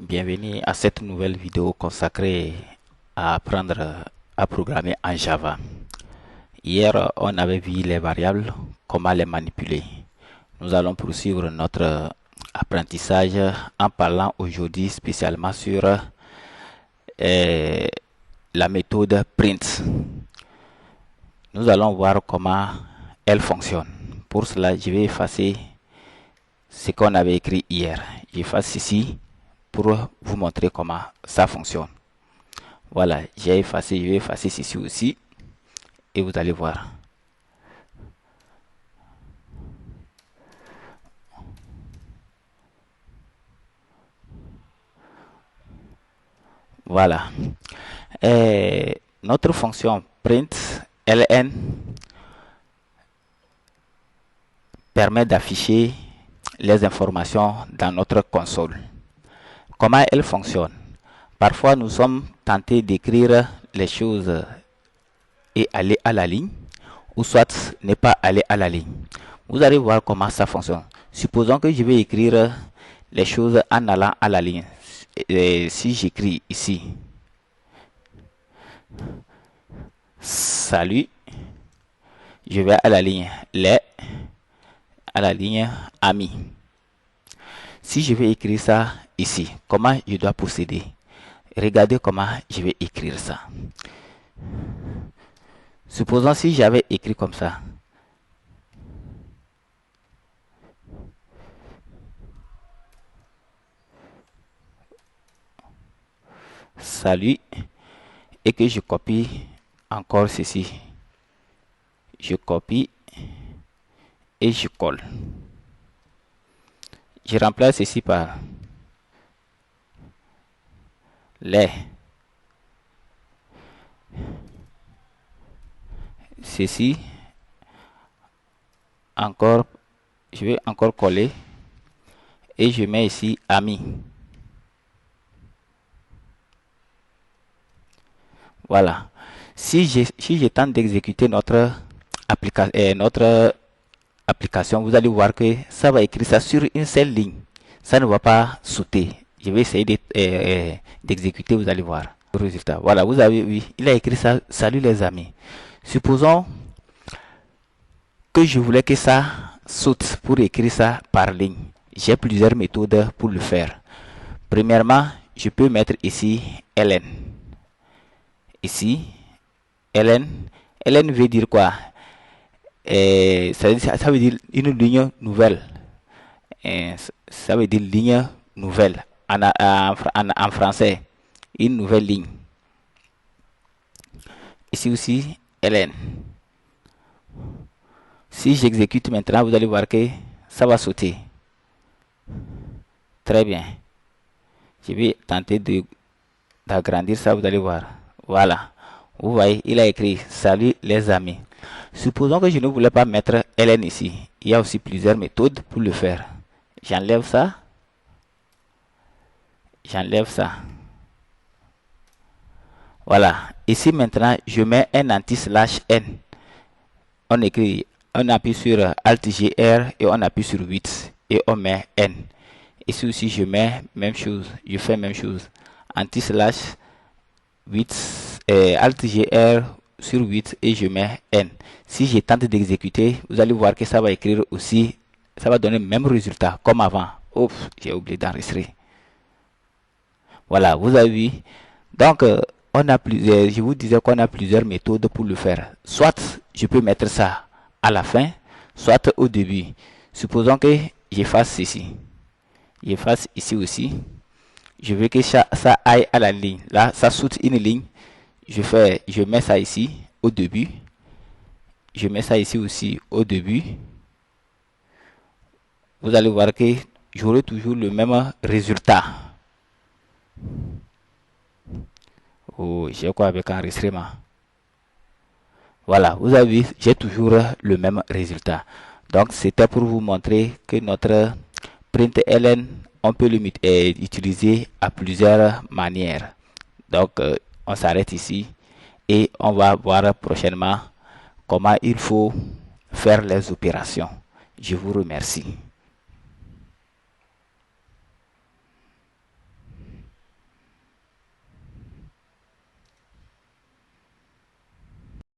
Bienvenue à cette nouvelle vidéo consacrée à apprendre à programmer en Java. Hier, on avait vu les variables, comment les manipuler. Nous allons poursuivre notre apprentissage en parlant aujourd'hui spécialement sur la méthode print. Nous allons voir comment elle fonctionne. Pour cela, je vais effacer ce qu'on avait écrit hier. J'efface ici pour vous montrer comment ça fonctionne. Voilà, j'ai effacé, je vais effacer ceci aussi et vous allez voir. Voilà. Et notre fonction print ln permet d'afficher les informations dans notre console. Comment elle fonctionne? Parfois, nous sommes tentés d'écrire les choses et aller à la ligne, ou soit ne pas aller à la ligne. Vous allez voir comment ça fonctionne. Supposons que je vais écrire les choses en allant à la ligne. Et si j'écris ici, salut, je vais à la ligne les, à la ligne amis. Si je vais écrire ça ici, comment je dois procéder? Regardez comment je vais écrire ça. Supposons si j'avais écrit comme ça. Salut. Et que je copie encore ceci. Je copie et je colle. Je remplace ceci par les. Ceci. Encore. Je vais encore coller. Et je mets ici amis. Voilà. Si je tente d'exécuter notre application, vous allez voir que ça va écrire ça sur une seule ligne. Ça ne va pas sauter. Je vais essayer d'exécuter, vous allez voir le résultat. Voilà, vous avez vu, il a écrit ça, salut les amis. Supposons que je voulais que ça saute pour écrire ça par ligne. J'ai plusieurs méthodes pour le faire. Premièrement, je peux mettre ici ln. Ici, ln veut dire quoi? Ça veut dire une ligne nouvelle. Ça veut dire ligne nouvelle en français, une nouvelle ligne. Ici aussi ln. Si j'exécute maintenant, vous allez voir que ça va sauter. Très bien. Je vais tenter d'agrandir ça, vous allez voir. Voilà. Vous voyez, il a écrit salut les amis. Supposons que je ne voulais pas mettre ln ici. Il y a aussi plusieurs méthodes pour le faire. J'enlève ça. J'enlève ça. Voilà. Ici maintenant, je mets un anti-slash n. On écrit, on appuie sur Alt-GR et on appuie sur 8 et on met n. Ici aussi, je mets même chose. Je fais même chose. Anti-slash 8, Alt-GR sur 8 et je mets n. Si je tente d'exécuter, vous allez voir que ça va écrire aussi, ça va donner le même résultat comme avant. Ouf, j'ai oublié d'enregistrer. Voilà, vous avez vu. Donc, on a plusieurs, je vous disais qu'on a plusieurs méthodes pour le faire. Soit je peux mettre ça à la fin, soit au début. Supposons que j'efface ceci. J'efface ici aussi. Je veux que ça aille à la ligne. Là, ça saute une ligne. Je mets ça ici au début. Je mets ça ici aussi au début. Vous allez voir que j'aurai toujours le même résultat. Oh, j'ai quoi avec enregistrement? Voilà, vous avez vu, j'ai toujours le même résultat. Donc, c'était pour vous montrer que notre println, on peut l'utiliser à plusieurs manières. Donc, on s'arrête ici et on va voir prochainement comment il faut faire les opérations. Je vous remercie.